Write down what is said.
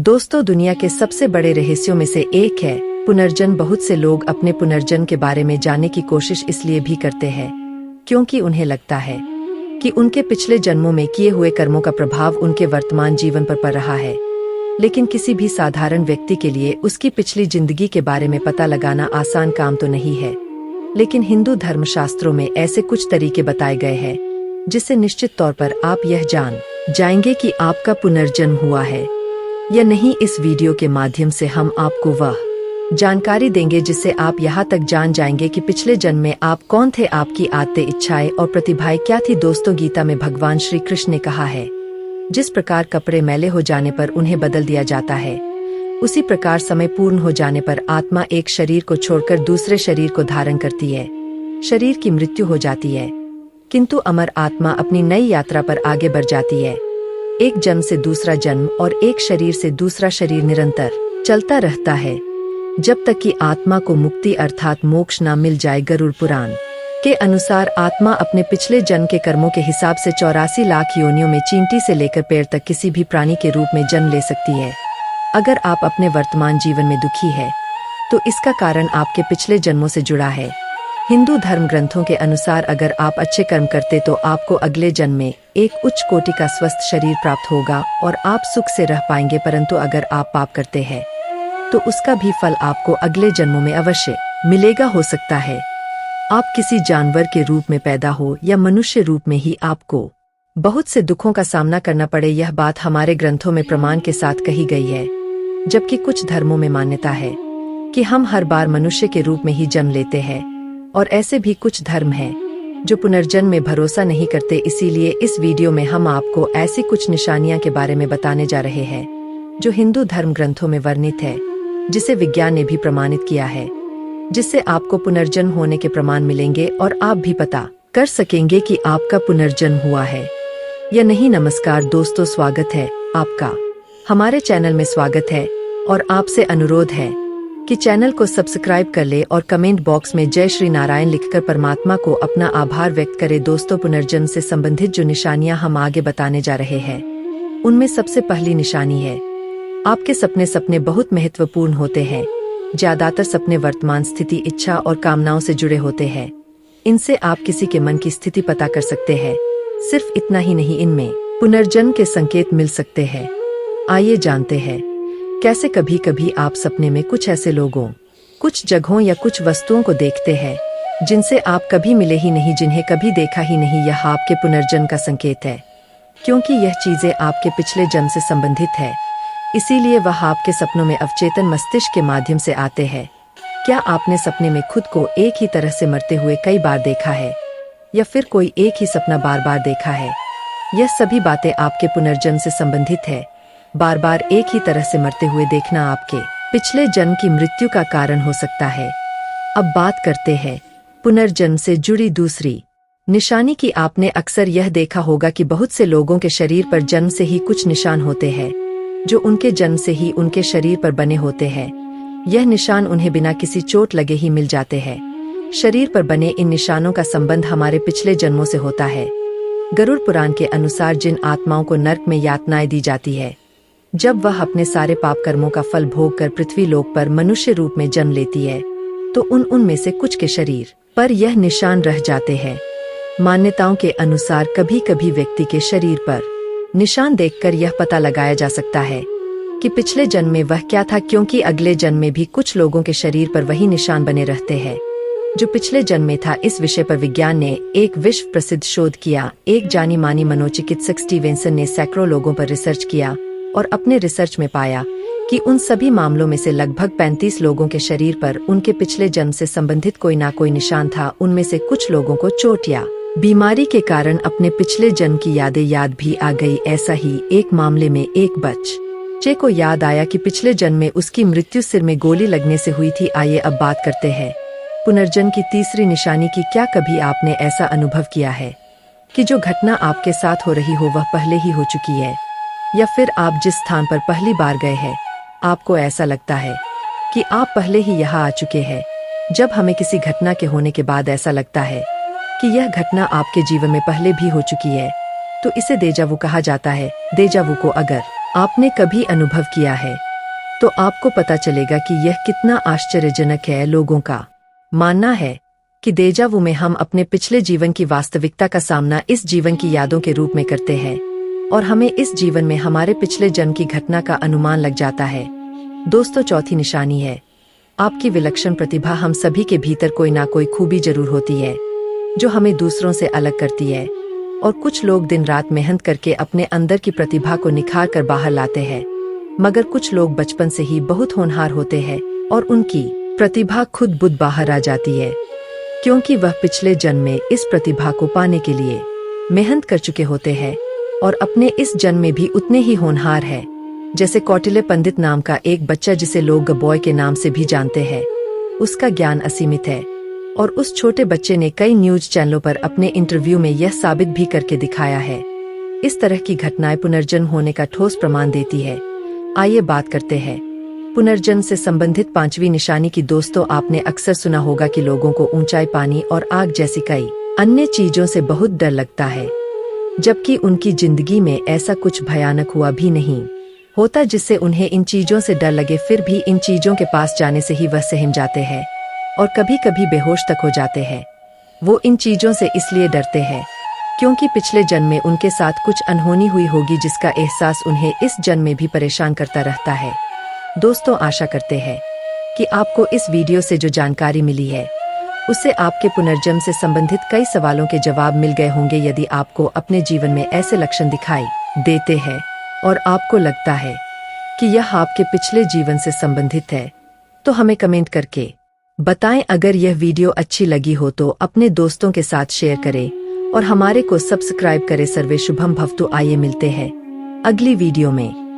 दोस्तों, दुनिया के सबसे बड़े रहस्यों में से एक है पुनर्जन्म। बहुत से लोग अपने पुनर्जन्म के बारे में जानने की कोशिश इसलिए भी करते हैं क्योंकि उन्हें लगता है कि उनके पिछले जन्मों में किए हुए कर्मों का प्रभाव उनके वर्तमान जीवन पर पड़ रहा है। लेकिन किसी भी साधारण व्यक्ति के लिए उसकी पिछली जिंदगी के बारे में पता लगाना आसान काम तो नहीं है। लेकिन हिंदू धर्मशास्त्रों में ऐसे कुछ तरीके बताए गए हैं जिससे निश्चित तौर पर आप यह जान जाएंगे कि आपका पुनर्जन्म हुआ है या नहीं। इस वीडियो के माध्यम से हम आपको वह जानकारी देंगे जिससे आप यहाँ तक जान जाएंगे कि पिछले जन्म में आप कौन थे, आपकी आदतें, इच्छाएं और प्रतिभाएं क्या थी। दोस्तों, गीता में भगवान श्री कृष्ण ने कहा है, जिस प्रकार कपड़े मैले हो जाने पर उन्हें बदल दिया जाता है, उसी प्रकार समय पूर्ण हो जाने पर आत्मा एक शरीर को छोड़कर दूसरे शरीर को धारण करती है। शरीर की मृत्यु हो जाती है किंतु अमर आत्मा अपनी नई यात्रा पर आगे बढ़ जाती है। एक जन्म से दूसरा जन्म और एक शरीर से दूसरा शरीर निरंतर चलता रहता है जब तक कि आत्मा को मुक्ति अर्थात मोक्ष न मिल जाए। गरुड़ पुराण के अनुसार आत्मा अपने पिछले जन्म के कर्मों के हिसाब से 84 लाख योनियों में चींटी से लेकर पेड़ तक किसी भी प्राणी के रूप में जन्म ले सकती है। अगर आप अपने वर्तमान जीवन में दुखी है तो इसका कारण आपके पिछले जन्मों से जुड़ा है। हिंदू धर्म ग्रंथों के अनुसार अगर आप अच्छे कर्म करते तो आपको अगले जन्म में एक उच्च कोटि का स्वस्थ शरीर प्राप्त होगा और आप सुख से रह पाएंगे। परंतु अगर आप पाप करते हैं तो उसका भी फल आपको अगले जन्मों में अवश्य मिलेगा। हो सकता है आप किसी जानवर के रूप में पैदा हो या मनुष्य रूप में ही आपको बहुत से दुखों का सामना करना पड़े। यह बात हमारे ग्रंथों में प्रमाण के साथ कही गई है, जबकि कुछ धर्मों में मान्यता है कि हम हर बार मनुष्य के रूप में ही जन्म लेते हैं। और ऐसे भी कुछ धर्म हैं जो पुनर्जन्म में भरोसा नहीं करते। इसीलिए इस वीडियो में हम आपको ऐसी कुछ निशानियां के बारे में बताने जा रहे हैं जो हिंदू धर्म ग्रंथों में वर्णित है, जिसे विज्ञान ने भी प्रमाणित किया है, जिससे आपको पुनर्जन्म होने के प्रमाण मिलेंगे और आप भी पता कर सकेंगे कि आपका पुनर्जन्म हुआ है या नहीं। नमस्कार दोस्तों, स्वागत है आपका हमारे चैनल में। स्वागत है और आपसे अनुरोध है कि चैनल को सब्सक्राइब कर ले और कमेंट बॉक्स में जय श्री नारायण लिखकर परमात्मा को अपना आभार व्यक्त करे। दोस्तों, पुनर्जन्म से संबंधित जो निशानियां हम आगे बताने जा रहे हैं उनमें सबसे पहली निशानी है आपके सपने बहुत महत्वपूर्ण होते हैं। ज्यादातर सपने वर्तमान स्थिति, इच्छा और कामनाओं से जुड़े होते हैं। इनसे आप किसी के मन की स्थिति पता कर सकते हैं। सिर्फ इतना ही नहीं, इनमें पुनर्जन्म के संकेत मिल सकते हैं। आइए जानते हैं कैसे। कभी कभी आप सपने में कुछ ऐसे लोगों, कुछ जगहों या कुछ वस्तुओं को देखते हैं जिनसे आप कभी मिले ही नहीं, जिन्हें कभी देखा ही नहीं। यह आपके पुनर्जन्म का संकेत है, क्योंकि यह चीजें आपके पिछले जन्म से संबंधित है। इसीलिए वह आपके सपनों में अवचेतन मस्तिष्क के माध्यम से आते हैं। क्या आपने सपने में खुद को एक ही तरह से मरते हुए कई बार देखा है या फिर कोई एक ही सपना बार बार देखा है? यह सभी बातें आपके पुनर्जन्म से संबंधित है। बार बार एक ही तरह से मरते हुए देखना आपके पिछले जन्म की मृत्यु का कारण हो सकता है। अब बात करते हैं पुनर्जन्म से जुड़ी दूसरी निशानी की। आपने अक्सर यह देखा होगा कि बहुत से लोगों के शरीर पर जन्म से ही कुछ निशान होते हैं जो उनके जन्म से ही उनके शरीर पर बने होते हैं। यह निशान उन्हें बिना किसी चोट लगे ही मिल जाते हैं। शरीर पर बने इन निशानों का संबंध हमारे पिछले जन्मों से होता है। गरुड़ पुराण के अनुसार जिन आत्माओं को नर्क में यातनाएं दी जाती है, जब वह अपने सारे पाप कर्मों का फल भोग कर पृथ्वी लोक पर मनुष्य रूप में जन्म लेती है, तो उनमें से कुछ के शरीर पर यह निशान रह जाते हैं। मान्यताओं के अनुसार कभी कभी व्यक्ति के शरीर पर निशान देखकर यह पता लगाया जा सकता है कि पिछले जन्म में वह क्या था, क्योंकि अगले जन्म में भी कुछ लोगों के शरीर पर वही निशान बने रहते हैं जो पिछले जन्म में था। इस विषय पर विज्ञान ने एक विश्व प्रसिद्ध शोध किया। एक जानी मानी मनोचिकित्सक स्टीवेंसन ने सैकड़ों लोगों पर रिसर्च किया और अपने रिसर्च में पाया कि उन सभी मामलों में से लगभग 35 लोगों के शरीर पर उनके पिछले जन्म से संबंधित कोई ना कोई निशान था। उनमें से कुछ लोगों को चोट या बीमारी के कारण अपने पिछले जन्म की यादें याद भी आ गई। ऐसा ही एक मामले में एक बच्चे को याद आया कि पिछले जन्म में उसकी मृत्यु सिर में गोली लगने से हुई थी। आइए अब बात करते हैं पुनर्जन्म की तीसरी निशानी की। क्या कभी आपने ऐसा अनुभव किया है कि जो घटना आपके साथ हो रही हो वह पहले ही हो चुकी है, या फिर आप जिस स्थान पर पहली बार गए हैं आपको ऐसा लगता है कि आप पहले ही यहाँ आ चुके हैं? जब हमें किसी घटना के होने के बाद ऐसा लगता है कि यह घटना आपके जीवन में पहले भी हो चुकी है तो इसे देजावू कहा जाता है। देजावू को अगर आपने कभी अनुभव किया है तो आपको पता चलेगा कि यह कितना आश्चर्यजनक है। लोगों का मानना है कि डेजा वू में हम अपने पिछले जीवन की वास्तविकता का सामना इस जीवन की यादों के रूप में करते हैं और हमें इस जीवन में हमारे पिछले जन्म की घटना का अनुमान लग जाता है। दोस्तों, चौथी निशानी है आपकी विलक्षण प्रतिभा। हम सभी के भीतर कोई ना कोई खूबी जरूर होती है जो हमें दूसरों से अलग करती है, और कुछ लोग दिन रात मेहनत करके अपने अंदर की प्रतिभा को निखार कर बाहर लाते हैं, मगर कुछ लोग बचपन से ही बहुत होनहार होते हैं और उनकी प्रतिभा खुद बुद बाहर आ जाती है, क्योंकि वह पिछले जन्म में इस प्रतिभा को पाने के लिए मेहनत कर चुके होते हैं और अपने इस जन्म में भी उतने ही होनहार है। जैसे कौटिल्य पंडित नाम का एक बच्चा, जिसे लोग गबॉय के नाम से भी जानते हैं, उसका ज्ञान असीमित है और उस छोटे बच्चे ने कई न्यूज चैनलों पर अपने इंटरव्यू में यह साबित भी करके दिखाया है। इस तरह की घटनाएं पुनर्जन्म होने का ठोस प्रमाण देती है। आइए बात करते हैं पुनर्जन्म से संबंधित पांचवी निशानी की। दोस्तों, आपने अक्सर सुना होगा कि लोगों को ऊंचाई, पानी और आग जैसी कई अन्य चीजों से बहुत डर लगता है, जबकि उनकी जिंदगी में ऐसा कुछ भयानक हुआ भी नहीं होता जिससे उन्हें इन चीजों से डर लगे। फिर भी इन चीजों के पास जाने से ही वह सहम जाते हैं और कभी कभी बेहोश तक हो जाते हैं। वो इन चीजों से इसलिए डरते हैं क्योंकि पिछले जन्म में उनके साथ कुछ अनहोनी हुई होगी, जिसका एहसास उन्हें इस जन्म में भी परेशान करता रहता है। दोस्तों, आशा करते हैं कि आपको इस वीडियो से जो जानकारी मिली है उससे आपके पुनर्जन्म से संबंधित कई सवालों के जवाब मिल गए होंगे। यदि आपको अपने जीवन में ऐसे लक्षण दिखाई देते हैं और आपको लगता है कि यह आपके पिछले जीवन से संबंधित है, तो हमें कमेंट करके बताएं। अगर यह वीडियो अच्छी लगी हो तो अपने दोस्तों के साथ शेयर करें और हमारे को सब्सक्राइब करें। सर्वे शुभम भवतु। आइए मिलते हैं अगली वीडियो में।